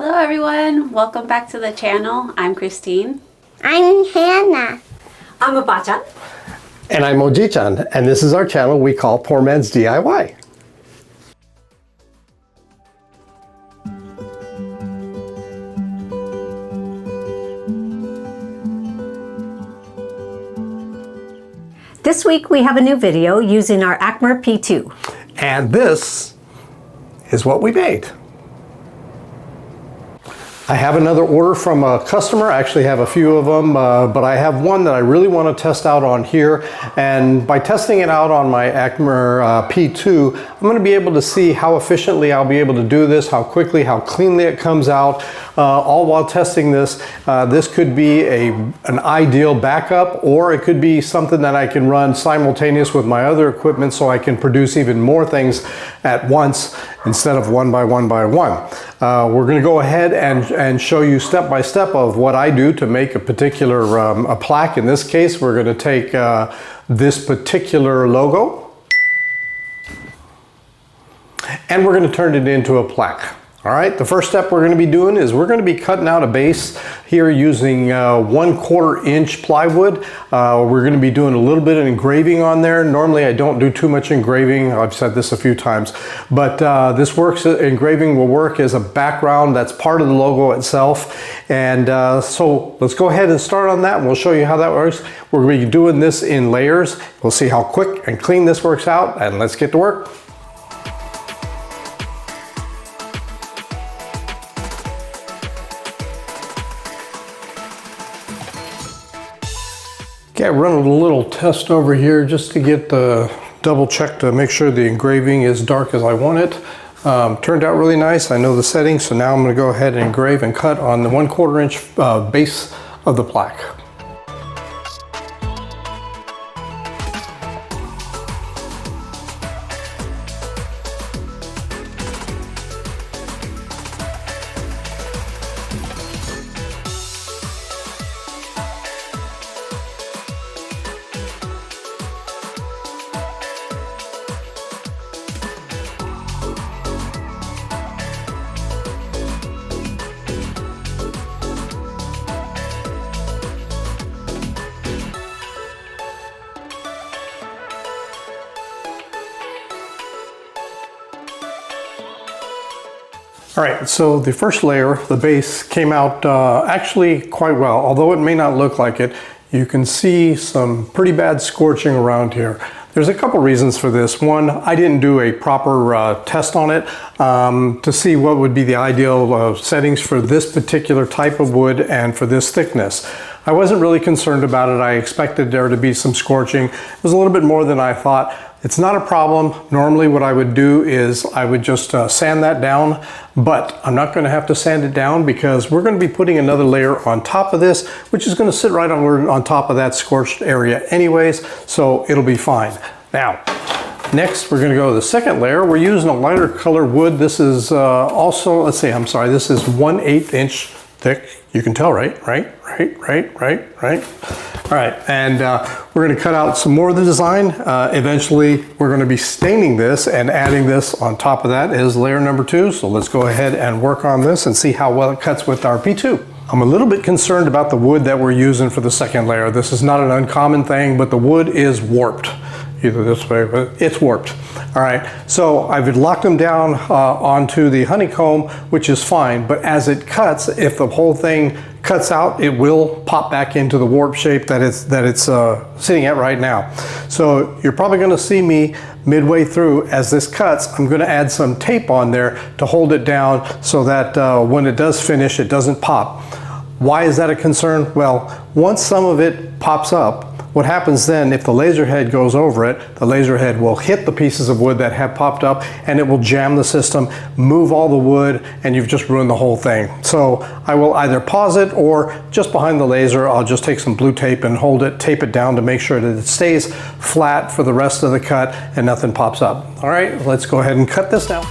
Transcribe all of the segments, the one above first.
Hello everyone, welcome back to the channel. I'm Christine. I'm Hannah. I'm Abachan. And I'm Oji-chan, and this is our channel we call Poor Man's DIY. This week we have a new video using our ACMER P2. And this is what we made. I have another order from a customer. I actually have a few of them, but I have one that I really want to test out on here. And by testing it out on my ACMER P2, I'm going to be able to see how efficiently I'll be able to do this, how quickly, how cleanly it comes out, all while testing this. This could be an ideal backup, or it could be something that I can run simultaneous with my other equipment so I can produce even more things at once instead of one by one by one. We're going to go ahead and show you step by step of what I do to make a particular a plaque. In this case, we're going to take this particular logo and we're going to turn it into a plaque. All right, the first step we're going to be doing is we're going to be cutting out a base here using 1/4 inch plywood. We're going to be doing a little bit of engraving on there. Normally I don't do too much engraving. I've said this a few times, but this works. Engraving will work as a background that's part of the logo itself. And so let's go ahead and start on that and we'll show you how that works. We're going to be doing this in layers. We'll see how quick and clean this works out, and let's get to work. Okay, running a little test over here just to get the double check to make sure the engraving is dark as I want it. Turned out really nice. I know the settings, so now I'm going to go ahead and engrave and cut on the 1/4 inch base of the plaque. All right, so the first layer, the base, came out actually quite well. Although it may not look like it, you can see some pretty bad scorching around here. There's a couple reasons for this. One, I didn't do a proper test on it to see what would be the ideal settings for this particular type of wood and for this thickness. I wasn't really concerned about it. I expected there to be some scorching. It was a little bit more than I thought. It's not a problem. Normally what I would do is I would just sand that down, but I'm not going to have to sand it down because we're going to be putting another layer on top of this, which is going to sit right on top of that scorched area anyways, so it'll be fine. Now, next we're going to go to the second layer. We're using a lighter color wood. This is also, this is 1/8 inch thick. You can tell, right? Right. All right, and we're going to cut out some more of the design. Eventually, we're going to be staining this and adding this on top of that as layer number 2. So let's go ahead and work on this and see how well it cuts with our P2. I'm a little bit concerned about the wood that we're using for the second layer. This is not an uncommon thing, but the wood is warped. Either this way, but it's warped. All right, so I've locked them down onto the honeycomb, which is fine, but as it cuts, if the whole thing cuts out, it will pop back into the warp shape that it's sitting at right now. So you're probably gonna see me midway through, as this cuts, I'm gonna add some tape on there to hold it down so that when it does finish, it doesn't pop. Why is that a concern? Well, once some of it pops up, what happens then, if the laser head goes over it, the laser head will hit the pieces of wood that have popped up and it will jam the system, move all the wood, and you've just ruined the whole thing. So I will either pause it, or just behind the laser, I'll just take some blue tape and hold it, tape it down to make sure that it stays flat for the rest of the cut and nothing pops up. All right, let's go ahead and cut this now.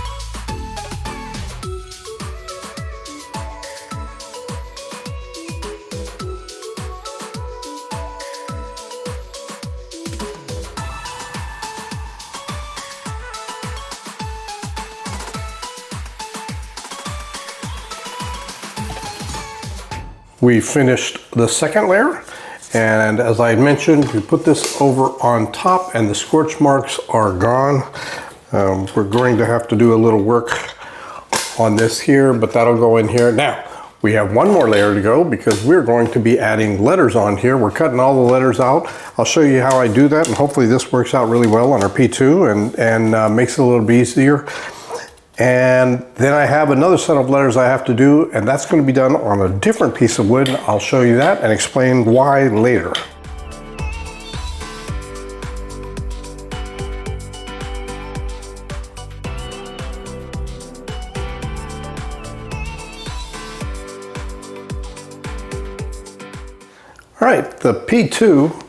we finished the second layer. And as I mentioned, we put this over on top and the scorch marks are gone. We're going to have to do a little work on this here, but that'll go in here. Now, we have one more layer to go because we're going to be adding letters on here. We're cutting all the letters out. I'll show you how I do that, and hopefully this works out really well on our P2 and makes it a little bit easier. And then I have another set of letters I have to do, and that's going to be done on a different piece of wood. I'll show you that and explain why later. All right, the P2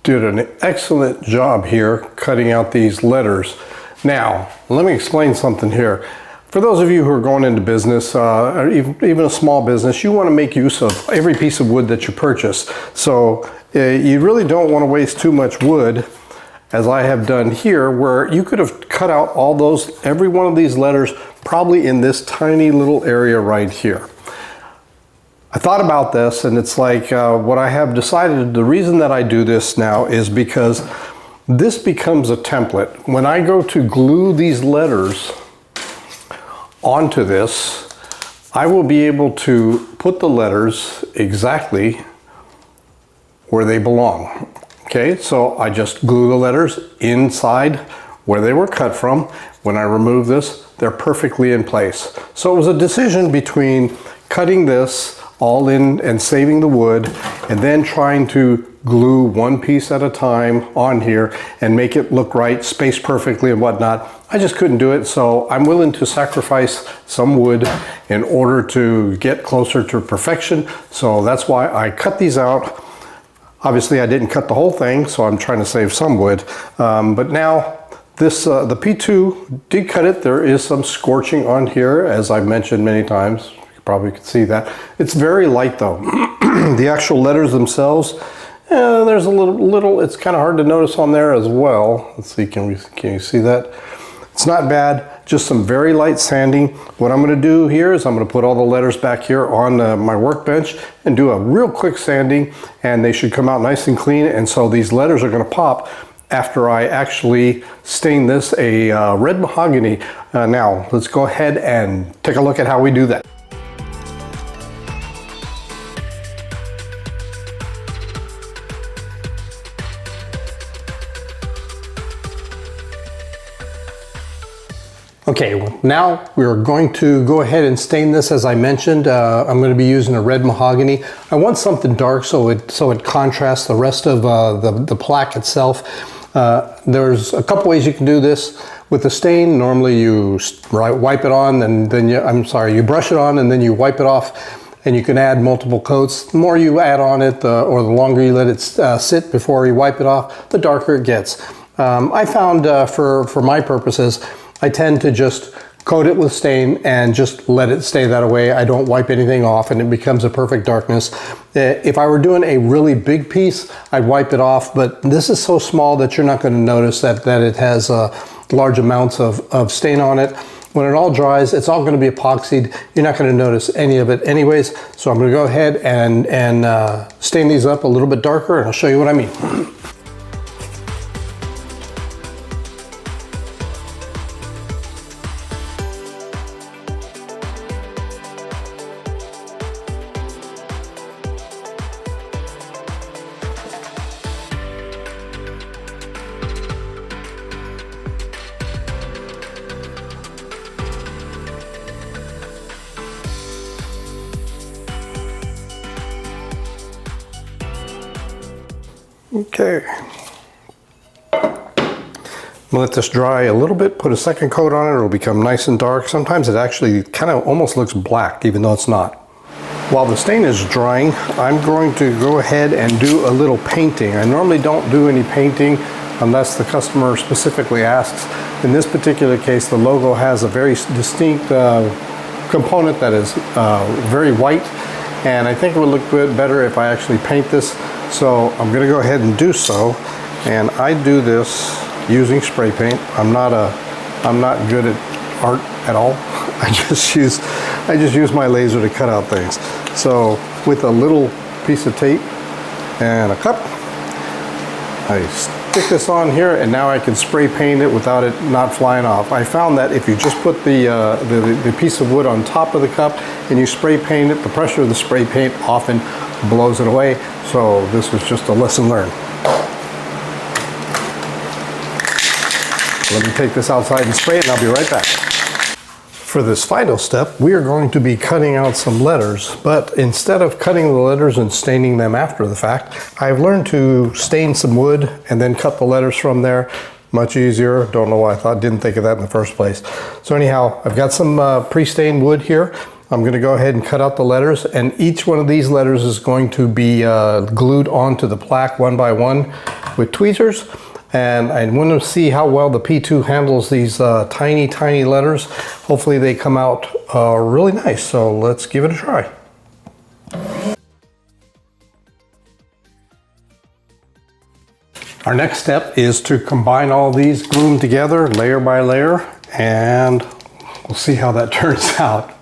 did an excellent job here cutting out these letters. Now, let me explain something here. For those of you who are going into business, or even a small business, you want to make use of every piece of wood that you purchase. So you really don't want to waste too much wood, as I have done here, where you could have cut out every one of these letters probably in this tiny little area right here. I thought about this, and it's like what I have decided, the reason that I do this now is because this becomes a template. When I go to glue these letters onto this, I will be able to put the letters exactly where they belong. Okay, so I just glue the letters inside where they were cut from. When I remove this, they're perfectly in place. So it was a decision between cutting this all in and saving the wood, and then trying to glue one piece at a time on here and make it look right, spaced perfectly and whatnot. I just couldn't do it, so I'm willing to sacrifice some wood in order to get closer to perfection. So that's why I cut these out. Obviously I didn't cut the whole thing, so I'm trying to save some wood. But now this, the P2 did cut it. There is some scorching on here, as I've mentioned many times. Probably could see that. It's very light though. The actual letters themselves, there's a little, it's kind of hard to notice on there as well. Let's see, can you see that? It's not bad, just some very light sanding. What I'm going to do here is I'm going to put all the letters back here on my workbench and do a real quick sanding, and they should come out nice and clean. And so these letters are going to pop after I actually stain this a red mahogany. Now, let's go ahead and take a look at how we do that. Okay, well, now we're going to go ahead and stain this. As I mentioned, I'm going to be using a red mahogany. I want something dark so it contrasts the rest of the plaque itself. There's a couple ways you can do this with the stain. Normally you wipe it on and then you brush it on and then you wipe it off, and you can add multiple coats. The more you add on it, or the longer you let it sit before you wipe it off, the darker it gets. I found for my purposes, I tend to just coat it with stain and just let it stay that way. I don't wipe anything off and it becomes a perfect darkness. If I were doing a really big piece, I'd wipe it off, but this is so small that you're not going to notice that it has large amounts of stain on it. When it all dries, it's all going to be epoxied. You're not going to notice any of it anyways. So I'm going to go ahead and stain these up a little bit darker, and I'll show you what I mean. Okay, I'm gonna let this dry a little bit, put a second coat on it, it'll become nice and dark. Sometimes it actually kind of almost looks black, even though it's not. While the stain is drying, I'm going to go ahead and do a little painting. I normally don't do any painting unless the customer specifically asks. In this particular case, the logo has a very distinct component that is very white, and I think it would look better if I actually paint this. So I'm going to go ahead and do so, and I do this using spray paint. I'm not good at art at all. I just use my laser to cut out things. So with a little piece of tape and a cup. I stick this on here, and now I can spray paint it without it not flying off. I found that if you just put the piece of wood on top of the cup and you spray paint it, the pressure of the spray paint often blows it away. So this was just a lesson learned. Let me take this outside and spray it, and I'll be right back. For this final step, we are going to be cutting out some letters, but instead of cutting the letters and staining them after the fact, I've learned to stain some wood and then cut the letters from there. Much easier. Don't know why didn't think of that in the first place. So anyhow, I've got some pre-stained wood here. I'm going to go ahead and cut out the letters, and each one of these letters is going to be glued onto the plaque one by one with tweezers. And I want to see how well the P2 handles these tiny, tiny letters. Hopefully they come out really nice. So let's give it a try. Our next step is to combine all these, glue them together layer by layer, and we'll see how that turns out.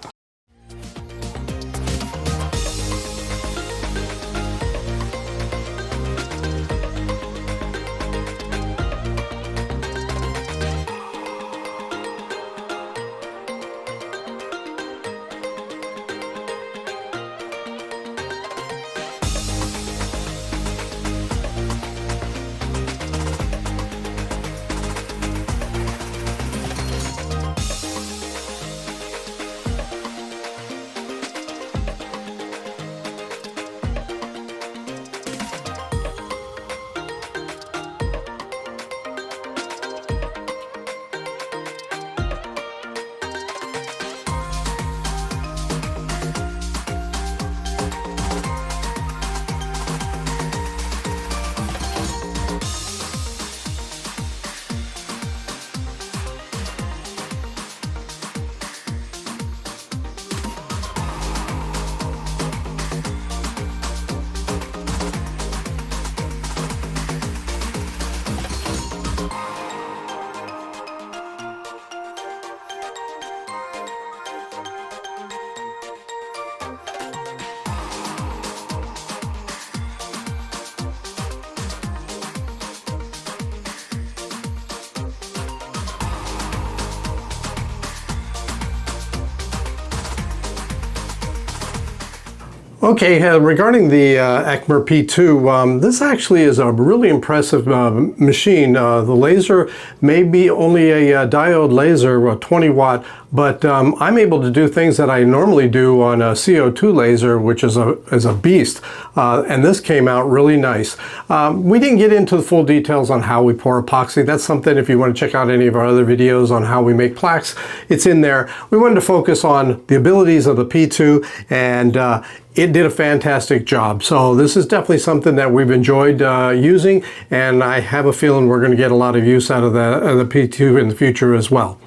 Okay, regarding the ACMER P2, this actually is a really impressive machine. The laser may be only a diode laser, a 20 watt, but I'm able to do things that I normally do on a CO2 laser, which is a beast. And this came out really nice. We didn't get into the full details on how we pour epoxy. That's something, if you want to check out any of our other videos on how we make plaques, it's in there. We wanted to focus on the abilities of the P2, and it did a fantastic job. So this is definitely something that we've enjoyed using, and I have a feeling we're going to get a lot of use out of the P2 in the future as well.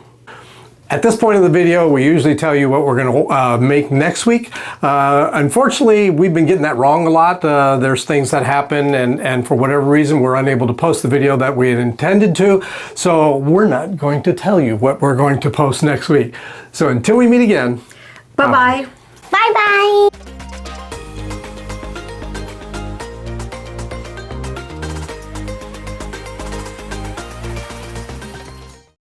At this point in the video, we usually tell you what we're going to make next week. Unfortunately, we've been getting that wrong a lot. There's things that happen, and for whatever reason, we're unable to post the video that we had intended to. So we're not going to tell you what we're going to post next week. So until we meet again. Bye-bye. Bye-bye.